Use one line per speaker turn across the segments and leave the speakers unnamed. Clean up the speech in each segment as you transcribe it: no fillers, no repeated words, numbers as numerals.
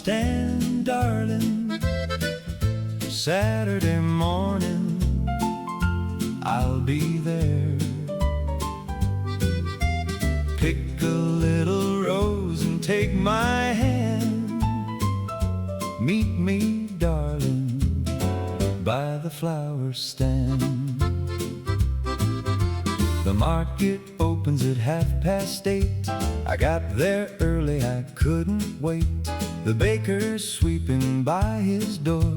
stand, darling. Saturday morning, I'll be there. Pick a little rose and take my hand. Meet me, darling, by the flower stand. The market opens at 8:30. I got there early, I couldn't wait. The baker's sweeping by his door,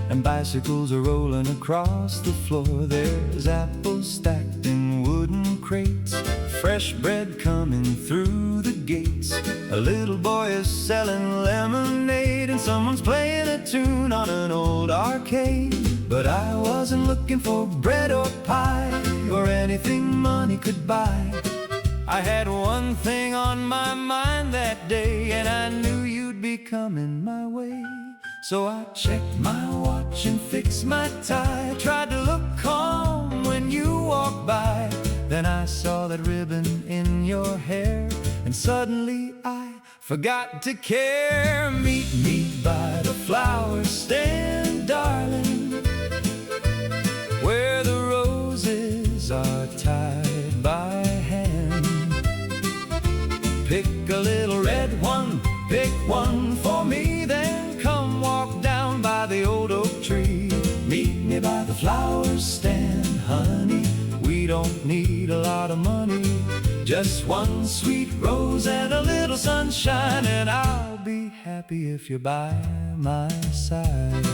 and bicycles are rolling across the floor. There's apples stacked in wooden crates, fresh bread coming through the gates. A little boy is selling lemonade, and someone's playing a tune on an old arcade. But I wasn't looking for bread or pie, or anything money could buy. I had one thing on my mind that day, and I knew you'd be coming my way. So I checked my watch and fixed my tie, tried to look calm when you walked by. Then I saw that ribbon in your hair, and suddenly I forgot to care. Meet me by the flower stand, darling, where the roses are tied by hand. Pick a little red one, pick one for me, then come walk down by the old oak tree. Meet me by the flower stand, honey. We don't need a lot of money, just one sweet rose and a little sunshine, and I'll be happy if you're by my side.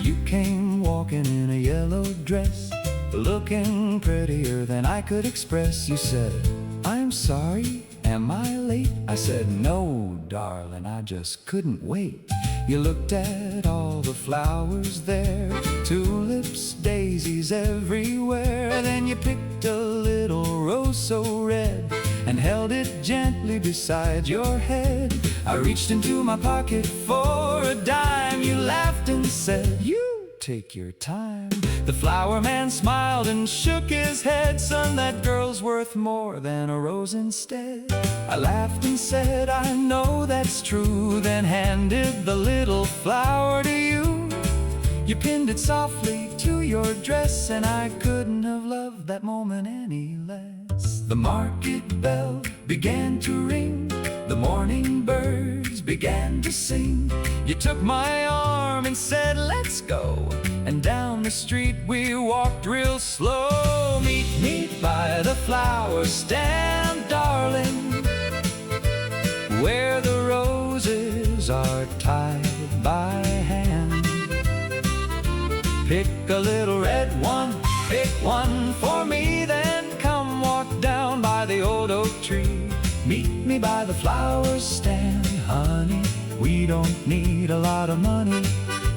You came walking in a yellow dress, looking prettier than I could express. You said, "I'm sorry, am I late?" I said, "No, darling, I just couldn't wait." You looked at all the flowers there, tulips, daisies everywhere. Then you picked a little rose so red and held it gently beside your head. I reached into my pocket for a dime. You laughed and said, "You take your time." The flower man smiled and shook his head. "Son, that girl's worth more than a rose instead." I laughed and said, "I know that's true," then handed the little flower to you. You pinned it softly to your dress, and I couldn't have loved that moment any less. The market bell began to ring, the morning birds began to sing. You took my arm and said, "Let's go," and down the street we walked real slow. Meet me by the flower stand, darling, where the roses are tied by hand. Pick a little red one, pick one for me, then come walk down by the old oak tree. Meet me by the flower stand, honey. We don't need a lot of money,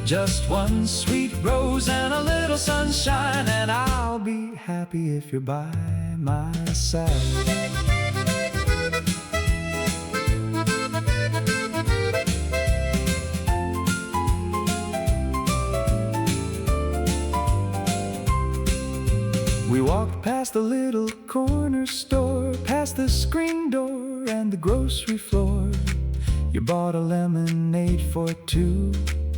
just one sweet rose and a little sunshine, and I'll be happy if you're by my side. We walked past the little corner store, past the screen door and the grocery floor. You bought a lemonade for two,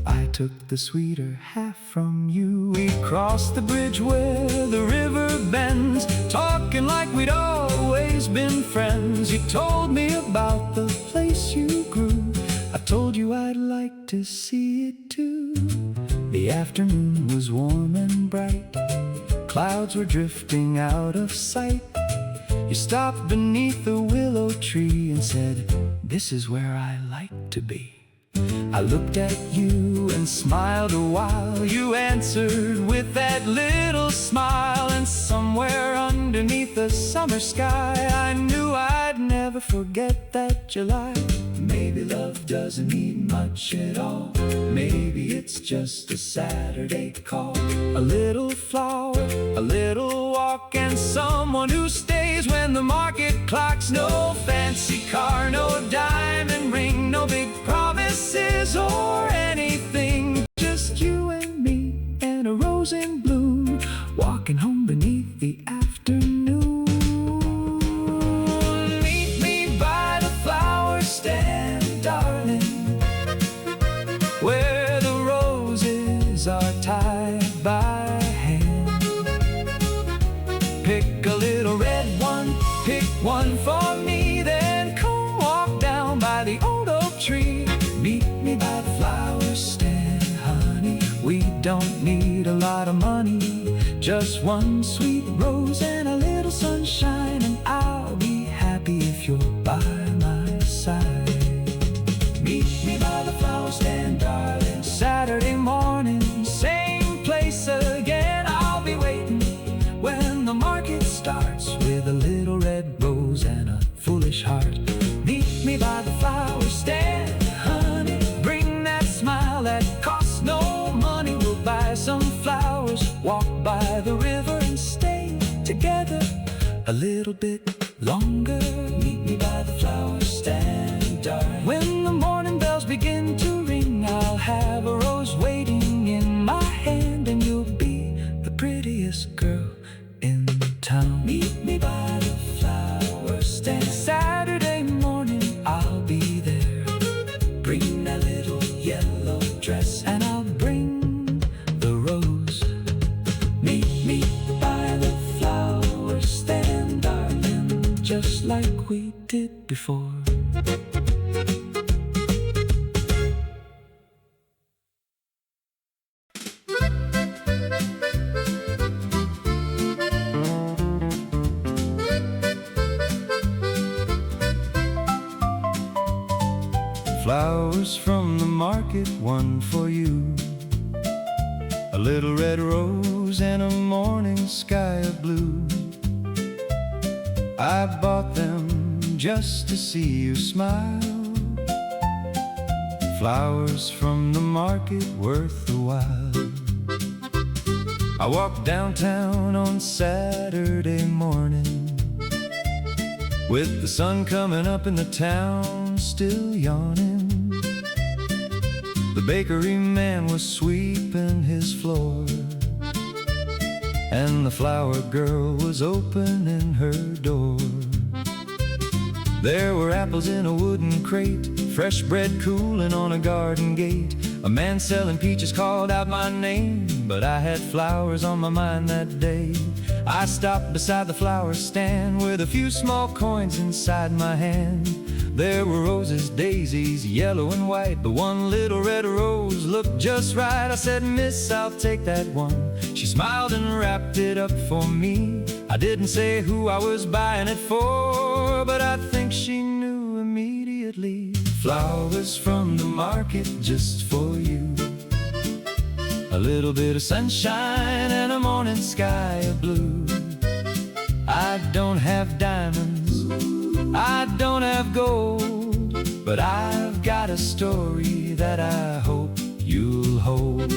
I took the sweeter half from you. We crossed the bridge where the river bends, talking like we'd always been friends. You told me about the place you grew, I told you I'd like to see it too. The afternoon was warm and bright, clouds were drifting out of sight. You stopped beneath the willow tree and said, "This is where I like to be." I looked at you and smiled a while. You answered with that little smile, and somewhere underneath the summer sky I knew I'd never forget that July. Maybe love doesn't need much at all, maybe it's just a Saturday call. A little flower, a little walk, and someone who stays when the market clocks. No fancy car, no diamond ring, no big promises or anything, just you and me and a rose in bloom, walking home beneath the afternoon. Meet me by the flower stand, one for me. Then come walk down by the old oak tree. Meet me by the flower stand, honey. We don't need a lot of money, just one sweet rose and a little sunshine, and I'll be happy if you're by my side. Meet me by the flower stand, darling, Saturday morning, same place again. I'll be waiting when the market starts, with a little red rose and a foolish heart. Meet me by the flower stand, honey. Bring that smile that costs no money. We'll buy some flowers, walk by the river, and stay together a little bit longer. Meet me by the flower stand, darling. When the morning bells begin to ring, I'll have a rose waiting in my hand, and you'll be the prettiest girl in town. Meet me by the flower stand, Saturday morning, I'll be there. Bring that little yellow dress, and I'll bring the rose. Meet me by the flower stand, darling, just like we did before. Flowers from the market, one for you. A little red rose and a morning sky of blue. I bought them just to see you smile. Flowers from the market, worth the while. I walked downtown on Saturday morning, with the sun coming up and the town still yawning. The bakery man was sweeping his floor, and the flower girl was opening her door. There were apples in a wooden crate, fresh bread cooling on a garden gate. A man selling peaches called out my name, but I had flowers on my mind that day. I stopped beside the flower stand with a few small coins inside my hand. There were roses, daisies, yellow and white, but one little red rose looked just right. I said, "Miss, I'll take that one." She smiled and wrapped it up for me. I didn't say who I was buying it for, but I think she knew immediately. Flowers from the market, just for you. A little bit of sunshine and a morning sky of blue. I don't have diamonds, I don't have gold, but I've got a story that I hope you'll hold.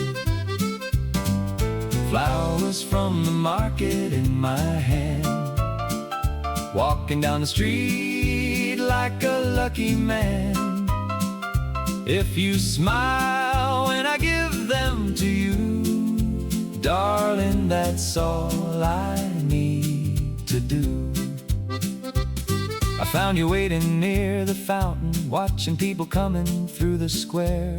Flowers from the market in my hand, walking down the street like a lucky man. If you smile when I give them to you, darling, that's all I need to do. I found you waiting near the fountain, watching people coming through the square.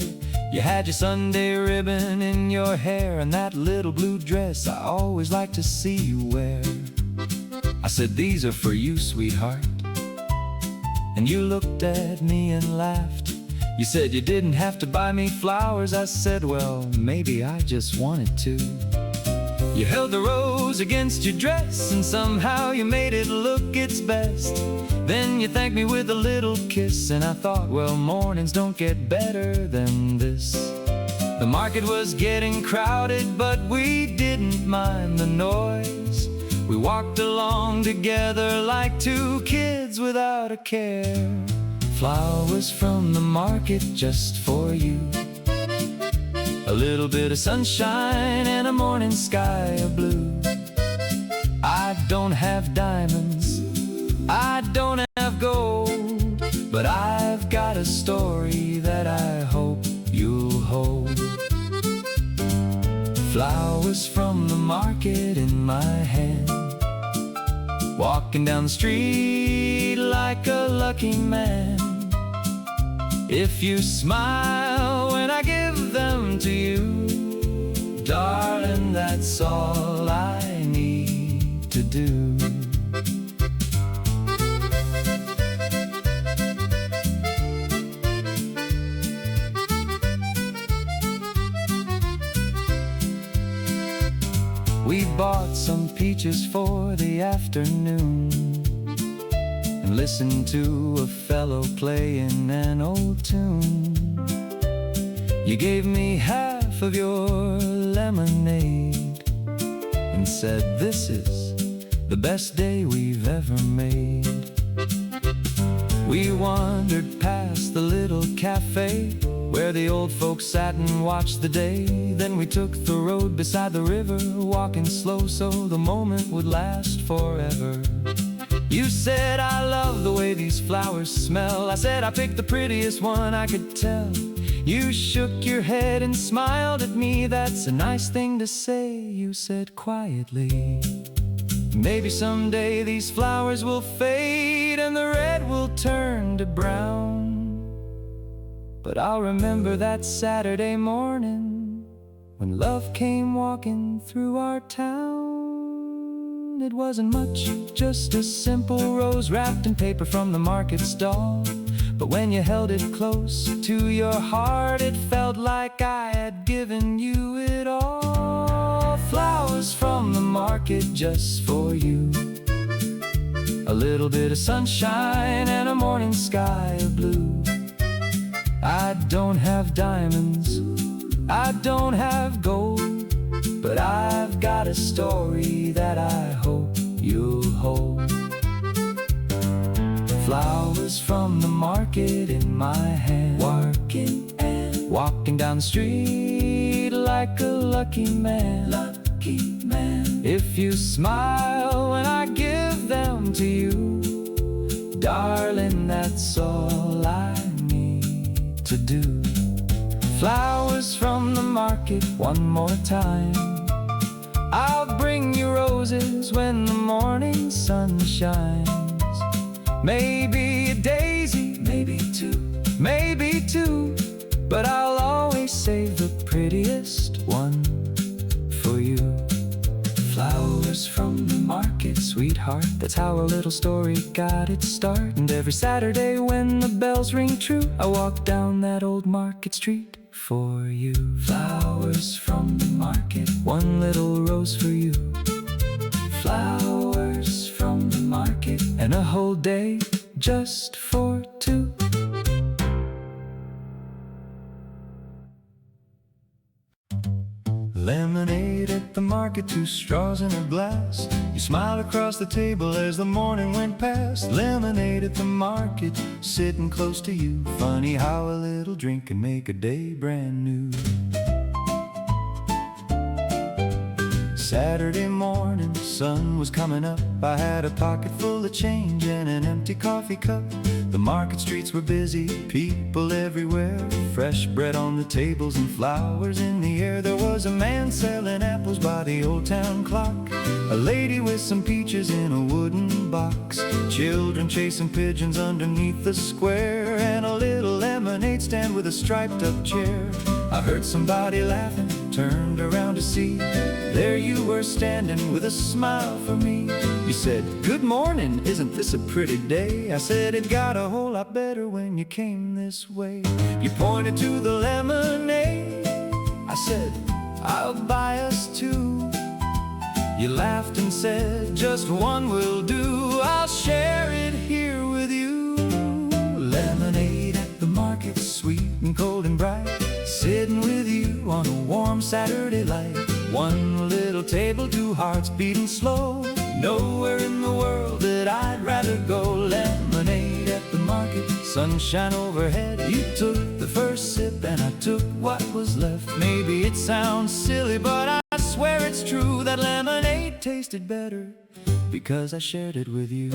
You had your Sunday ribbon in your hair and that little blue dress I always like to see you wear. I said, "These are for you, sweetheart." And you looked at me and laughed. You said you didn't have to buy me flowers. I said, well, maybe I just wanted to. You held the rose against your dress, and somehow you made it look its best. Then you thanked me with a little kiss, and I thought, well, mornings don't get better than this. The market was getting crowded, but we didn't mind the noise. We walked along together like two kids without a care. Flowers from the market, just for you. A little bit of sunshine and a morning sky of blue. I don't have diamonds, I don't have gold, but I've got a story that I hope you'll hold. Flowers from the market in my hand, walking down the street like a lucky man. If you smile when I give them to you, darling, that's all I need to do. bought some peaches for the afternoon and listened to a fellow playing an old tune. You gave me half of your lemonade and said, "This is the best day we've ever made." We wandered past the little cafe where the old folks sat and watched the day. Then we took the road beside the river, walking slow so the moment would last forever. You said, "I love the way these flowers smell." I said, "I picked the prettiest one I could tell." You shook your head and smiled at me. "That's a nice thing to say," you said quietly. "Maybe someday these flowers will fade and the red will turn to brown, but I'll remember that Saturday morning when love came walking through our town." It wasn't much, just a simple rose wrapped in paper from the market stall, but when you held it close to your heart, it felt like I had given you it all. Flowers from the market just for you, a little bit of sunshine and a morning sky of blue. I don't have diamonds, I don't have gold, but I've got a story that I hope you'll hold. Flowers from the market in my hand, walking down the street like a lucky man. If you smile when I give them to you, darling, that's all I need to do. Flowers from the market one more time. I'll bring you roses when the morning sun shines. Maybe a daisy, maybe two, but I'll always save the prettiest one for you. Flowers from the market, sweetheart, that's how our little story got its start. And every Saturday when the bells ring true, I walk down that old market street for you. Flowers from the market, one little rose for you. Flowers from the market, and a whole day just for two. Lemonade at the market, 2 straws in a glass. You smiled across the table as the morning went past. Lemonade at the market, sitting close to you. Funny how a little drink can make a day brand new. Saturday morning, sun was coming up. I had a pocket full of change and an empty coffee cup. The market streets were busy, people everywhere. Fresh bread on the tables and flowers in the air. There was a man selling apples by the old town clock, a lady with some peaches in a wooden box, children chasing pigeons underneath the square, and a little lemonade stand with a striped up chair. I heard somebody laughing, turned around to see, there you were standing with a smile for me. You said, "Good morning, isn't this a pretty day?" I said, "It got a whole lot better when you came this way." You pointed to the lemonade. I said, "I'll buy us 2. You laughed and said, "Just one will do. I'll share it here with you." Lemonade at the market, sweet and cold and bright, sitting with you on a warm Saturday light. One little table, 2 hearts beating slow. Nowhere in the world that I'd rather go. Lemonade at the market, sunshine overhead. You took the first sip and I took what was left. Maybe it sounds silly, but I swear it's true, that lemonade tasted better because I shared it with you.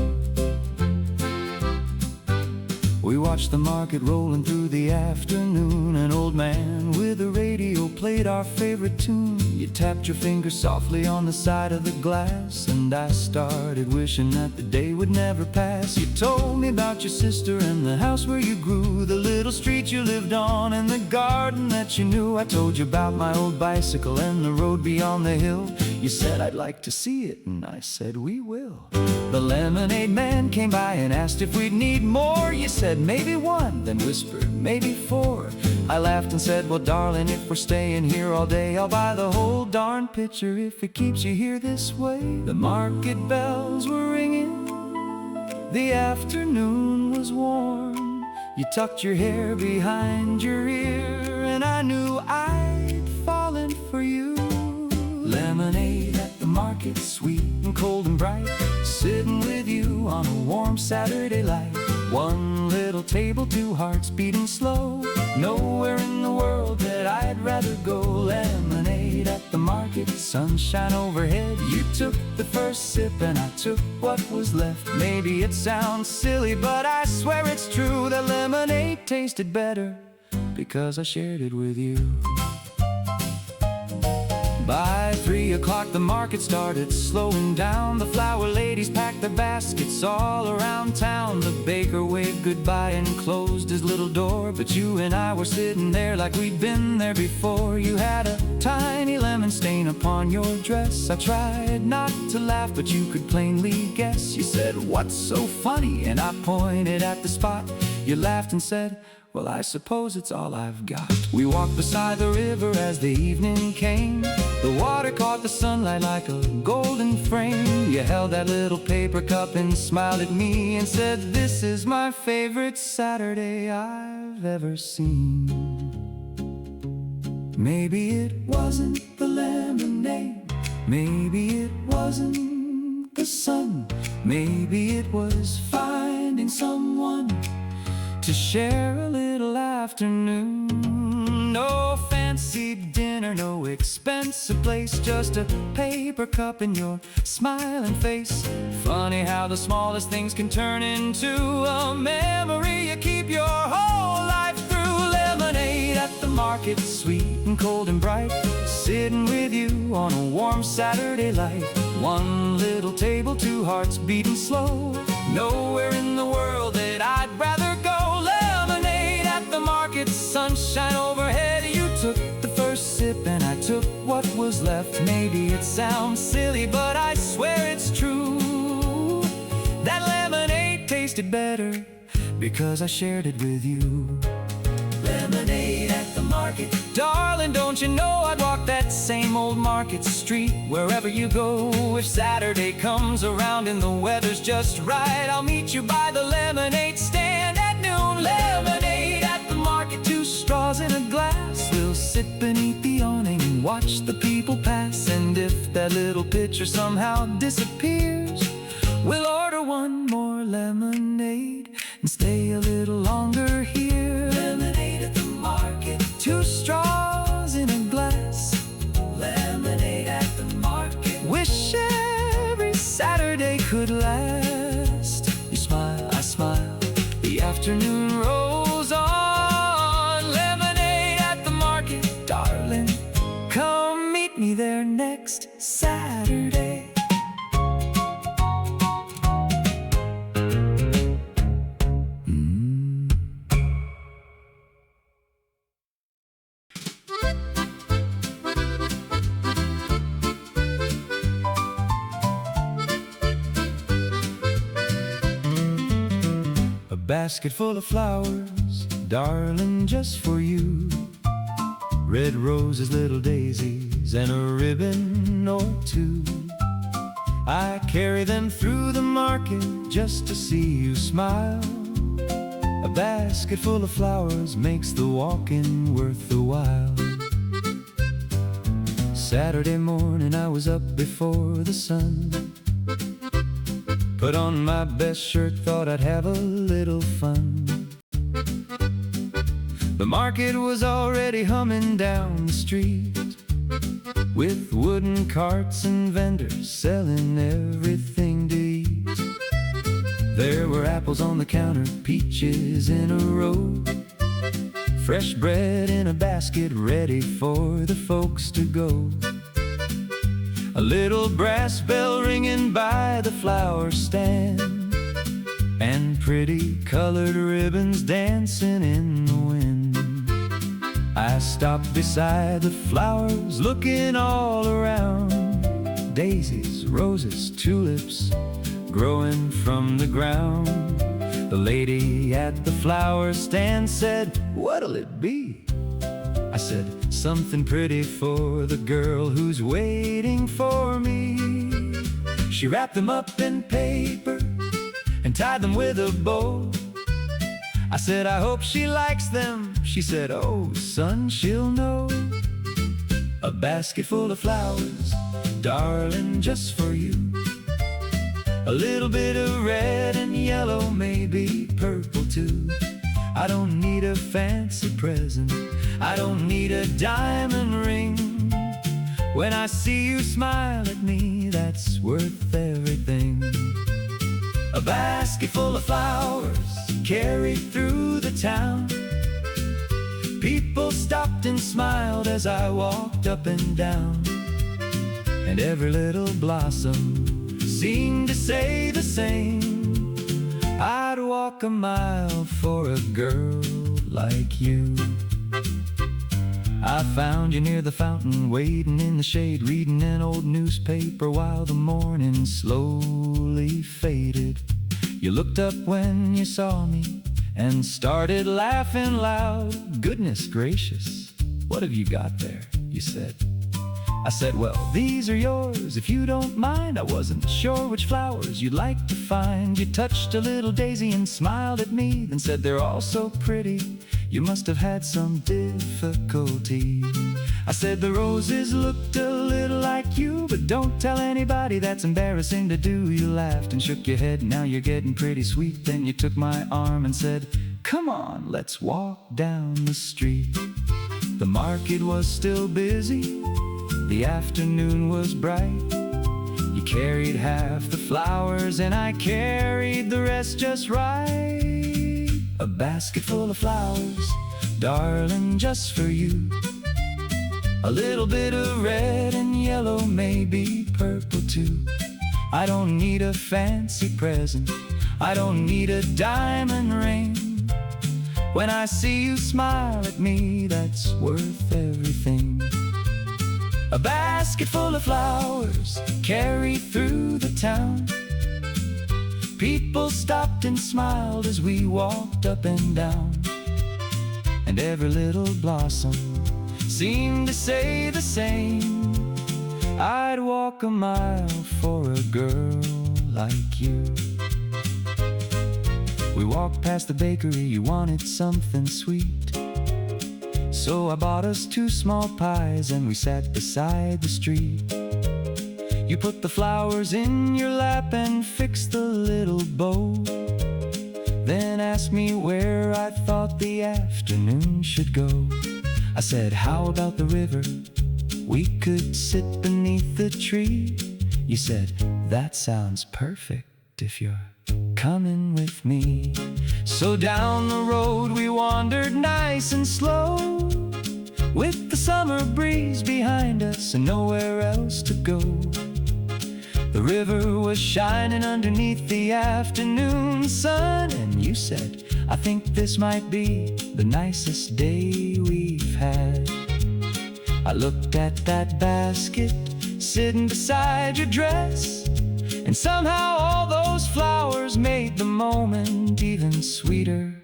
We watched the market rolling through the afternoon. An old man with a radio played our favorite tune. You tapped your finger softly on the side of the glass, and I started wishing that the day would never pass. You told me about your sister and the house where you grew, the little street you lived on and the garden that you knew. I told you about my old bicycle and the road beyond the hill. You said, "I'd like to see it," and I said, "We will." The lemonade man came by and asked if we'd need more. You said, "Maybe 1, then whispered, "Maybe 4. I laughed and said, well darling, if we're staying here all day, I'll buy the whole darn pitcher if it keeps you here this way. The market bells were ringing, the afternoon was warm. You tucked your hair behind your ear, and I knew I'd fallen for you. Lemonade at the market, sweet and cold and bright, sitting with you on a warm Saturday light. One little table, two hearts beating slow. Nowhere in the world that I'd rather go. Lemonade at the market, sunshine overhead. You took the first sip and I took what was left. Maybe it sounds silly, but I swear it's true that lemonade tasted better because I shared it with you. By 3 o'clock the market started slowing down. The flower ladies packed their baskets all around town. The baker waved goodbye and closed his little door, but you and I were sitting there like we'd been there before. You had a tiny lemon stain upon your dress. I tried not to laugh, but you could plainly guess. You said, what's so funny? And I pointed at the spot. You laughed and said, well, I suppose it's all I've got. We walked beside the river as the evening came. The water caught the sunlight like a golden frame. You held that little paper cup and smiled at me and said, this is my favorite Saturday I've ever seen. Maybe it wasn't the lemonade, maybe it wasn't the sun, maybe it was finding someone to share a little afternoon. No fancy dinner, no expensive place, just a paper cup and your smiling face. Funny how the smallest things can turn into a memory you keep your whole life through. Lemonade at the market, sweet and cold and bright, sitting with you on a warm Saturday light. One little table, two hearts beating slow. Nowhere in the world that I'd rather go. Lemonade at the market, sunshine overhead. You took the first sip and I took what was left. Maybe it sounds silly, but I swear it's true. That lemonade tasted better because I shared it with you. Lemonade at the market, darling, don't you know I'd walk that same old market street wherever you go. If Saturday comes around and the weather's just right, I'll meet you by the lemonade stand at noon. Lemonade at the market, 2 straws in a glass. We'll sit beneath the awning and watch the people pass. And if that little pitcher somehow disappears, we'll order one more lemonade and stay a little longer here. Lemonade at the market, 2 straws in a glass. Lemonade at the market, wish every Saturday could last. You smile, I smile, the afternoon rolls on. Lemonade at the market, darling, come meet me there next Saturday. Basket full of flowers, darling, just for you. Red roses, little daisies, and a ribbon or 2. I carry them through the market just to see you smile. A basket full of flowers makes the walking worth the while. Saturday morning I was up before the sun. Put on my best shirt, thought I'd have a little fun. The market was already humming down the street, with wooden carts and vendors selling everything to eat. There were apples on the counter, peaches in a row, fresh bread in a basket ready for the folks to go. A little brass bell ringing by the flower stand, and pretty colored ribbons dancing in the wind. I stopped beside the flowers, looking all around. Daisies, roses, tulips, growing from the ground. The lady at the flower stand said, what'll it be? said, something pretty for the girl who's waiting for me. She wrapped them up in paper and tied them with a bow. I said, I hope she likes them. She said, oh, son, she'll know. A basket full of flowers, darling, just for you. A little bit of red and yellow, maybe purple too. I don't need a fancy present, I don't need a diamond ring. When I see you smile at me, that's worth everything. A basket full of flowers carried through the town. People stopped and smiled as I walked up and down. And every little blossom seemed to say the same. I'd walk a mile for a girl like you. I found you near the fountain, waiting in the shade, reading an old newspaper while the morning slowly faded. You looked up when you saw me and started laughing loud. Goodness gracious, what have you got there? You said. I said, well, these are yours, if you don't mind. I wasn't sure which flowers you'd like to find. You touched a little daisy and smiled at me, then said, they're all so pretty, you must have had some difficulty. I said, the roses looked a little like you, but don't tell anybody, that's embarrassing to do. You laughed and shook your head, now you're getting pretty sweet. Then you took my arm and said, come on, let's walk down the street. The market was still busy, the afternoon was bright. You carried half the flowers and I carried the rest just right. A basket full of flowers, darling, just for you. A little bit of red and yellow, maybe purple too. I don't need a fancy present, I don't need a diamond ring. When I see you smile at me, that's worth everything. A basket full of flowers carried through the town. People stopped and smiled as we walked up and down. And every little blossom seemed to say the same. I'd walk a mile for a girl like you. We walked past the bakery, you wanted something sweet. So I bought us 2 small pies and we sat beside the street. You put the flowers in your lap and fixed the little bow, then asked me where I thought the afternoon should go. I said, how about the river? We could sit beneath the tree. You said, that sounds perfect if you're coming with me. So down the road we wandered nice and slow, with the summer breeze behind us and nowhere else to go. The river was shining underneath the afternoon sun, and you said, I think this might be the nicest day we've had. I looked at that basket sitting beside your dress, and somehow all those flowers made the moment even sweeter,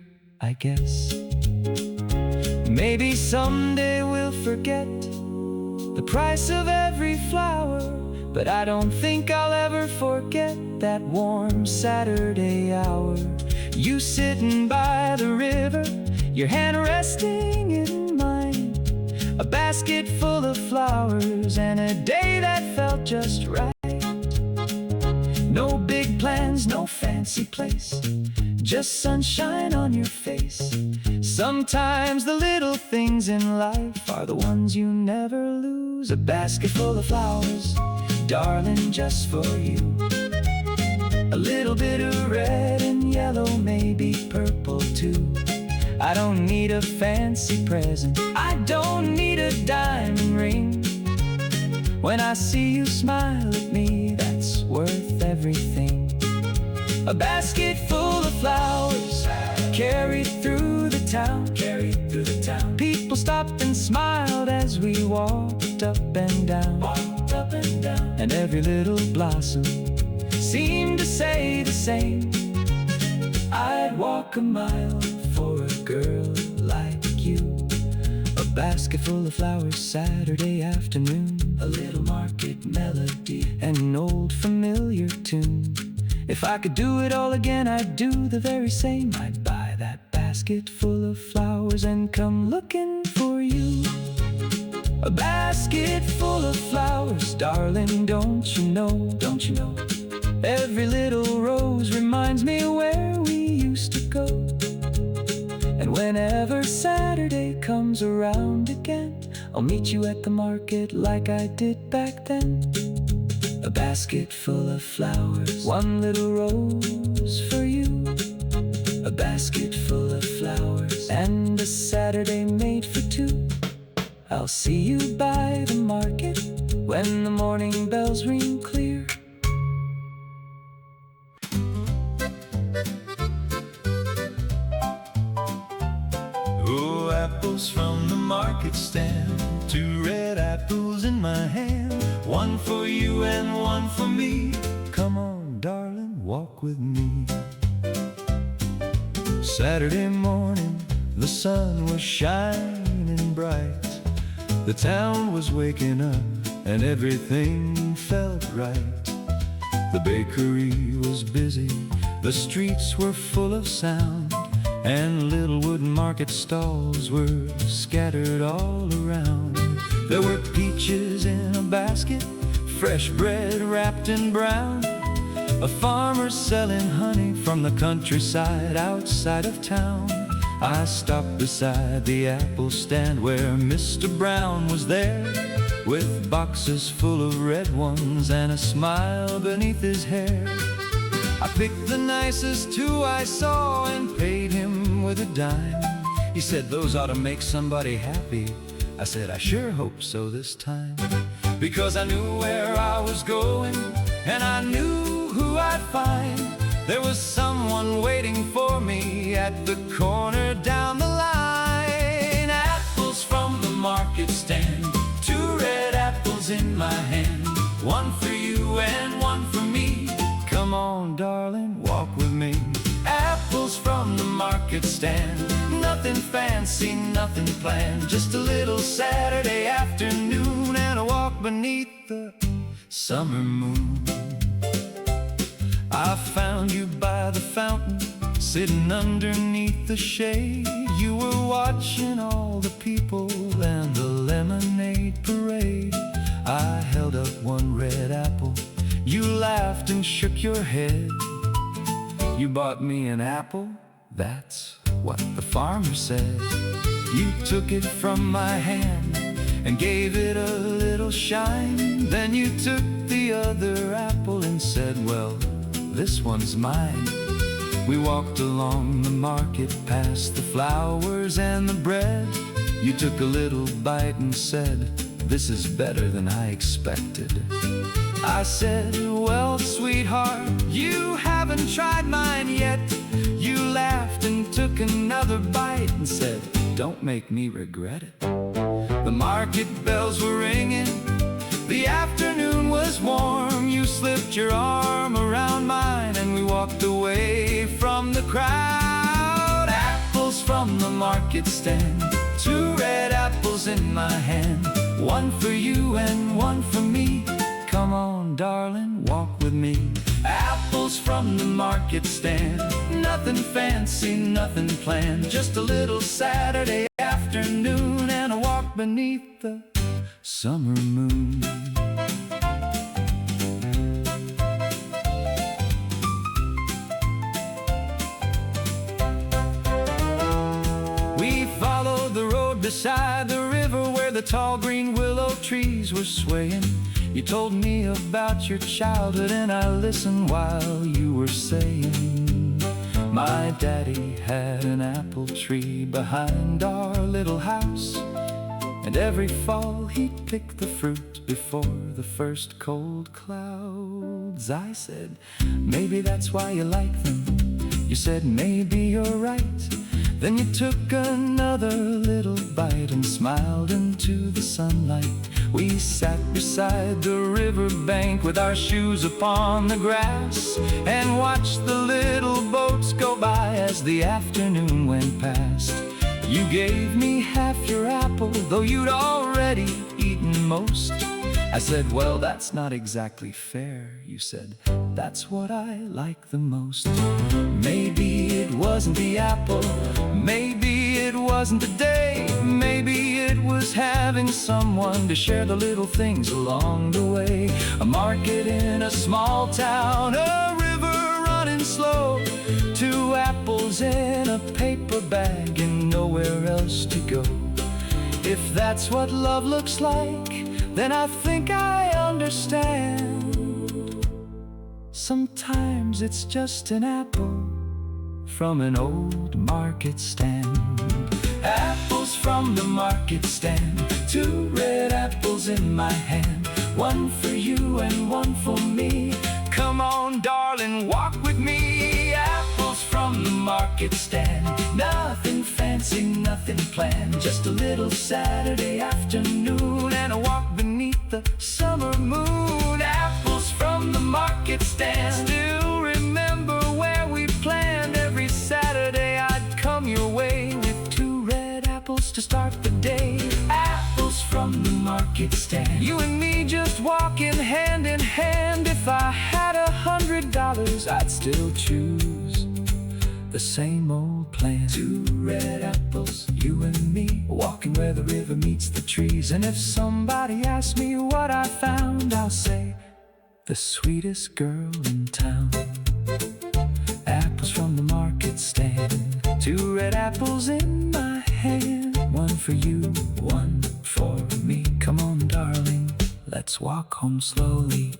I guess. Maybe someday we'll forget the price of every flower, but I don't think I'll ever forget that warm Saturday hour. You sitting by the river, your hand resting in mine, a basket full of flowers and a day that felt just right. No big plans, no fancy place, just sunshine on your face. Sometimes the little things in life are the ones you never lose. A basket full of flowers, darling, just for you. A little bit of red and yellow, maybe purple too. I don't need a fancy present, I don't need a diamond ring. When I see you smile at me, that's worth everything. A basket full of flowers carried through the town. People stopped and smiled as we walked up and down. And every little blossom seemed to say the same. I'd walk a mile for a girl like you. A basket full of flowers, Saturday afternoon. A little market melody and an old familiar tune. If I could do it all again, I'd do the very same. I'd buy that basket full of flowers and come looking for you. A basket full of flowers, darling, don't you know, don't you know? Every little rose reminds me where we used to go. And whenever Saturday comes around again, I'll meet you at the market like I did back then. A basket full of flowers, one little rose for you. A basket full of flowers, and a Saturday made for two. I'll see you by the market when the morning bells ring clear. Oh, apples from the market stand, 2 red apples in my hand, one for you and one for me. Come on, darling, walk with me. Saturday morning, the sun was shining bright. The town was waking up and everything felt right. The bakery was busy, the streets were full of sound, and little wooden market stalls were scattered all around. There were peaches in a basket, fresh bread wrapped in brown, a farmer selling honey from the countryside outside of town. I stopped beside the apple stand where Mr. Brown was there, with boxes full of red ones and a smile beneath his hair. I picked the nicest 2 I saw and paid him with a dime. He said, "Those ought to make somebody happy." I said, "I sure hope so this time." Because I knew where I was going and I knew who I'd find. There was someone waiting for me at the corner down the line. Apples from the market stand, 2 red apples in my hand, one for you and one for me. Come on, darling, walk with me. Apples from the market stand, nothing fancy, nothing planned, just a little Saturday afternoon and a walk beneath the summer moon. I found you by the fountain, sitting underneath the shade. You were watching all the people and the lemonade parade. I held up one red apple, you laughed and shook your head. You bought me an apple, that's what the farmer said. You took it from my hand and gave it a little shine. Then you took the other apple and said, "Well, this one's mine." We walked along the market, past the flowers and the bread. You took a little bite and said, "This is better than I expected." I said, "Well, sweetheart, you haven't tried mine yet." You laughed and took another bite and said, "Don't make me regret it." The market bells were ringing, the afternoon was warm. You slipped your arm around mine and we walked away from the crowd. Apples from the market stand, 2 red apples in my hand, one for you and one for me. Come on, darling, walk with me. Apples from the market stand, nothing fancy, nothing planned, just a little Saturday afternoon and a walk beneath the summer moon. We followed the road beside the river where the tall green willow trees were swaying. You told me about your childhood and I listened while you were saying, "My daddy had an apple tree behind our little house, and every fall he'd pick the fruit before the first cold clouds." I said, "Maybe that's why you like them." You said, "Maybe you're right." Then you took another little bite and smiled into the sunlight. We sat beside the riverbank with our shoes upon the grass and watched the little boats go by as the afternoon went past. You gave me half your apple, though you'd already eaten most. I said, well, that's not exactly fair. You said, that's what I like the most. Maybe it wasn't the apple, maybe it wasn't the day, maybe it was having someone to share the little things along the way. A market in a small town, a river running slow, 2 apples in a paper bag and nowhere else to go. If that's what love looks like, then I think I understand. Sometimes it's just an apple from an old market stand. Apples from the market stand, 2 red apples in my hand, 1 for you and 1 for me. Come on, darling, walk with me. Apples from the market stand, nothing fancy, nothing planned, just a little Saturday afternoon and a walk beneath the summer moon. Apples from the market stand, still remember where we planned. Every Saturday I'd come your way with 2 red apples to start the day. Apples from the market stand, you and me just walking hand in hand. If I had $100, I'd still choose the same old plan. 2 red apples, you and me, walking where the river meets the trees. And if somebody asks me what I found, I'll say, the sweetest girl in town. Apples from the market stand, 2 red apples in my hand, 1 for you, 1 for me. Come on, darling, let's walk home slowly.